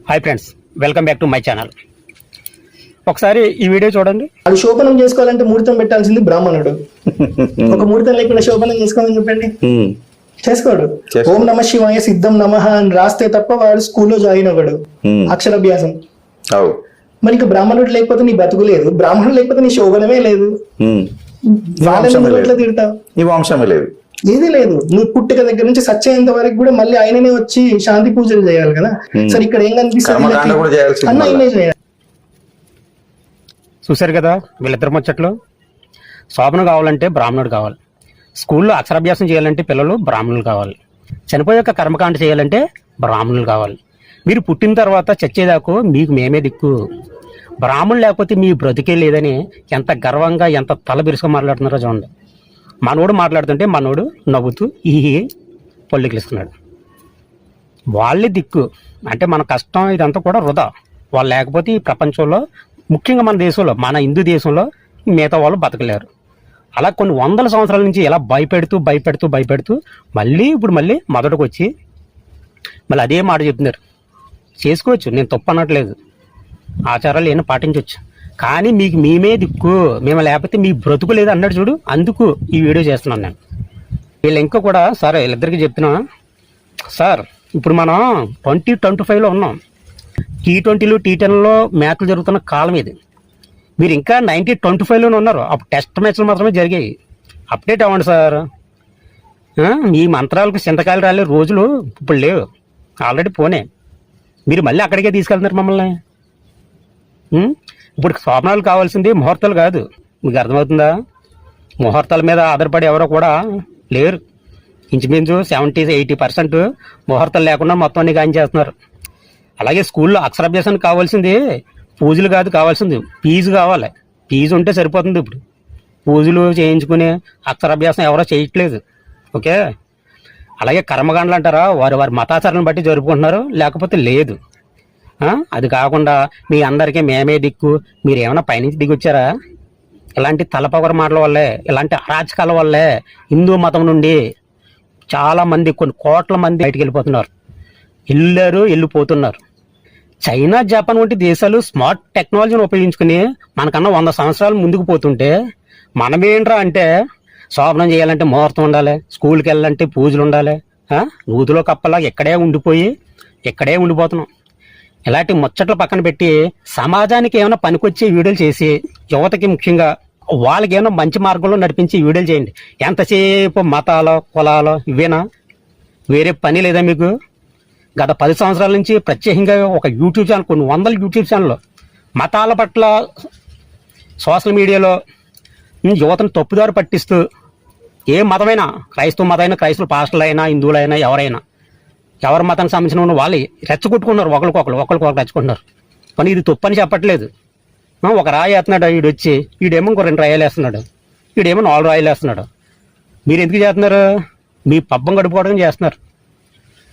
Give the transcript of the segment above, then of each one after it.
Hi friends, welcome back to my channel. ఒకసారి ఈ video చూడండి. అది శోభనం చేసుకోవాలంటే ముహూర్తం పెట్టాల్సింది బ్రాహ్మణుడు. ఒక ముహూర్తం లేకుండా శోభనం చేసుకోమని చెప్పండి, చేసుకోడు. ఓం నమ శివాయ సిద్ధం నమః అని రాస్తే తప్ప వాడు స్కూల్లో జాయిన్ అవ్వడు. అక్షరాభ్యాసం. మరి ఇక బ్రాహ్మణుడు లేకపోతే నీ బతుకు లేదు, బ్రాహ్మణుడు లేకపోతే నీ శోభనమే లేదు. వాళ్ళని ఎట్లా తిడతావు? నీ వంశమే లేదు, ఏది లేదు. నువ్వు పుట్టుక దగ్గర నుంచి సత్యేంత వరకు కూడా మళ్ళీ ఆయననే వచ్చి శాంతి పూజలు చేయాలి కదా. సరే ఇక్కడ ఏం కనిపిస్తుంది? అన్న ఆయనే చేయాలి. చూశారు కదా వీళ్ళిద్దరు ముచ్చట్లు. శోభన కావాలంటే బ్రాహ్మణుడు కావాలి, స్కూల్లో అక్షరాభ్యాసం చేయాలంటే పిల్లలు బ్రాహ్మణులు కావాలి, చనిపోయాక కర్మకాండ చేయాలంటే బ్రాహ్మణులు కావాలి. మీరు పుట్టిన తర్వాత చచ్చేదాకా మీకు మేమే దిక్కు. బ్రాహ్మణులు లేకపోతే మీ బ్రతికే లేదని ఎంత గర్వంగా ఎంత తల బిరుసుగా మాట్లాడుతున్నారో చూడండి. మనోడు మాట్లాడుతుంటే మనోడు నవ్వుతూ ఈ పొల్లికిలిస్తున్నాడు. వాళ్ళే దిక్కు అంటే మన కష్టం ఇదంతా కూడా వృధా. వాళ్ళు లేకపోతే ఈ ప్రపంచంలో, ముఖ్యంగా మన దేశంలో, మన హిందూ దేశంలో మిగతా వాళ్ళు బతకలేరు. అలా కొన్ని వందల సంవత్సరాల నుంచి ఇలా భయపెడుతూ మళ్ళీ మొదటికి వచ్చి మళ్ళీ అదే మాట చెప్తున్నారు. చేసుకోవచ్చు, నేను తప్పు అనట్లేదు, ఆచారాలు ఏమైనా పాటించవచ్చు, కానీ మీకు మేమే దిక్కు, మేము లేకపోతే మీ బ్రతుకు లేదు అన్నాడు చూడు. అందుకు ఈ వీడియో చేస్తున్నాను నేను. వీళ్ళు ఇంకా కూడా సార్ వీళ్ళిద్దరికి చెప్తున్నా, సార్ ఇప్పుడు మనం 2025లో ఉన్నాం. T20లు T10లో మ్యాచ్లు జరుగుతున్న కాలం ఇది. మీరు ఇంకా 1925లోనే ఉన్నారు. అప్పుడు టెస్ట్ మ్యాచ్లు మాత్రమే జరిగాయి. అప్డేట్ అవ్వండి సార్. మీ మంత్రాలకు చింతకాయలు రాలే రోజులు ఇప్పుడు లేవు, ఆల్రెడీ పోనే. మీరు మళ్ళీ అక్కడికే తీసుకెళ్తున్నారు మమ్మల్ని. ఇప్పుడు శోభనాలు కావాల్సింది ముహూర్తాలు కాదు. మీకు అర్థమవుతుందా? ముహూర్తాల మీద ఆధారపడి ఎవరో కూడా లేరు. ఇంచుమించు 70-80% ముహూర్తాలు లేకుండా మొత్తం అన్ని గాయం చేస్తున్నారు. అలాగే స్కూల్లో అక్షరాభ్యాసానికి కావాల్సింది పూజలు కాదు, కావాల్సింది ఫీజు కావాలి. ఫీజు ఉంటే సరిపోతుంది. ఇప్పుడు పూజలు చేయించుకుని అక్షరాభ్యాసం ఎవరో చేయట్లేదు. ఓకే, అలాగే కర్మకాండలు అంటారా, వారి మతాచారాలను బట్టి జరుపుకుంటున్నారు, లేకపోతే లేదు. అది కాకుండా మీ అందరికీ మేమే దిక్కు, మీరు ఏమైనా పైనుంచి దిగొచ్చారా? ఇలాంటి తలపొగర మాటల వల్లే, ఇలాంటి అరాచకాల వల్లే హిందూ మతం నుండి చాలా మంది, కొన్ని కోట్ల మంది బయటికి వెళ్ళిపోతున్నారు, వెళ్ళిపోతున్నారు. చైనా, జపాన్ వంటి దేశాలు స్మార్ట్ టెక్నాలజీని ఉపయోగించుకుని మనకన్నా 100 సంవత్సరాలు ముందుకు పోతుంటే మనమేంట్రా అంటే శోభనం చేయాలంటే ముహూర్తం ఉండాలి, స్కూల్కి వెళ్ళాలంటే పూజలు ఉండాలి, నూతిలో కప్పలా ఇక్కడే ఉండిపోతున్నాం. ఇలాంటి ముచ్చట్లు పక్కన పెట్టి సమాజానికి ఏమైనా పనికొచ్చే వీడియోలు చేసి యువతకి ముఖ్యంగా వాళ్ళకి ఏమైనా మంచి మార్గంలో నడిపించి వీడియోలు చేయండి. ఎంతసేపు మతాలో కులాలో ఇవేనా? వేరే పని లేదా మీకు? గత 10 సంవత్సరాల నుంచి ప్రత్యేకంగా ఒక యూట్యూబ్ ఛానల్, కొన్ని వందల యూట్యూబ్ ఛానల్లో మతాల పట్ల సోషల్ మీడియాలో యువతను తప్పుదారి పట్టిస్తూ, ఏ మతమైనా, క్రైస్తవ మతమైనా, క్రైస్తవ పాస్టర్లైనా, హిందువులైనా, ఎవరి మతానికి సంబంధించిన వాళ్ళు రెచ్చగొట్టుకున్నారు, ఒకరికొకరు రెచ్చుకుంటున్నారు. కానీ ఇది తప్పని చెప్పట్లేదు. ఒక రాయి వేస్తున్నాడు వీడొచ్చి, వీడేమో ఇంకో 2 రాయాలు వేస్తున్నాడు, వీడేమో 4 రాయాలు వేస్తున్నాడు. మీరు ఎందుకు చేస్తున్నారు? మీ పబ్బం గడుపుకోవడం చేస్తున్నారు.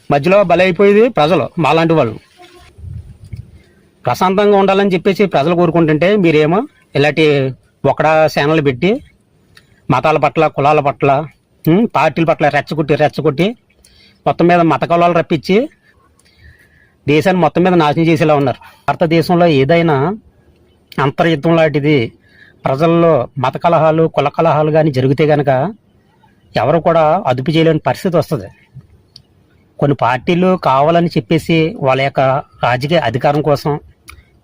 మధ్యలో బలైపోయేది ప్రజలు, మాలాంటి వాళ్ళు. ప్రశాంతంగా ఉండాలని చెప్పేసి ప్రజలు కోరుకుంటుంటే మీరేమో ఇలాంటి ఒకడా ఛానల్ పెట్టి మతాల పట్ల, కులాల పట్ల, పార్టీల పట్ల రెచ్చగొట్టి మొత్తం మీద మత కులాలు రప్పించి దేశాన్ని మొత్తం మీద నాశనం చేసేలా ఉన్నారు. భారతదేశంలో ఏదైనా అంతర్యుద్ధం లాంటిది, ప్రజల్లో మత కలహాలు, కుల కలహాలు కానీ జరిగితే కనుక ఎవరు కూడా అదుపు చేయలేని పరిస్థితి వస్తుంది. కొన్ని పార్టీలు కావాలని చెప్పేసి వాళ్ళ యొక్క రాజకీయ అధికారం కోసం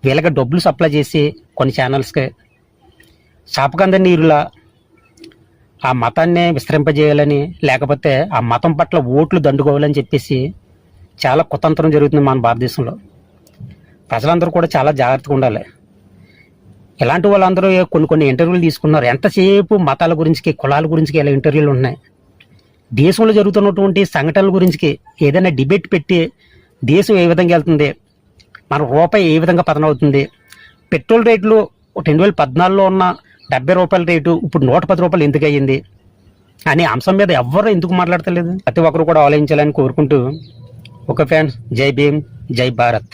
వీళ్ళకి డబ్బులు సప్లై చేసి కొన్ని ఛానల్స్కి శాపకంద నీరులా ఆ మతాన్ని విస్తరింపజేయాలని, లేకపోతే ఆ మతం పట్ల ఓట్లు దండుకోవాలని చెప్పేసి చాలా కుతంత్రం జరుగుతుంది మన భారతదేశంలో. ప్రజలందరూ కూడా చాలా జాగ్రత్తగా ఉండాలి. ఇలాంటి వాళ్ళందరూ కొన్ని ఇంటర్వ్యూలు తీసుకున్నారు. ఎంతసేపు మతాల గురించి, కులాల గురించి ఇలా ఇంటర్వ్యూలు ఉన్నాయి. దేశంలో జరుగుతున్నటువంటి సంఘటనల గురించి ఏదైనా డిబేట్ పెట్టి దేశం ఏ విధంగా వెళ్తుంది, మన రూపాయి ఏ విధంగా పతనం అవుతుంది, పెట్రోల్ రేట్లు 2014లో ఉన్న 70 రూపాయల రేటు ఇప్పుడు 110 రూపాయలు ఎందుకు అయ్యింది అనే అంశం మీద ఎవ్వరూ ఎందుకు మాట్లాడతలేదు? ప్రతి ఒక్కరు కూడా ఆలోచించాలని కోరుకుంటూ, ఒక ఫ్యాన్స్, జై భీమ్, జై భారత్.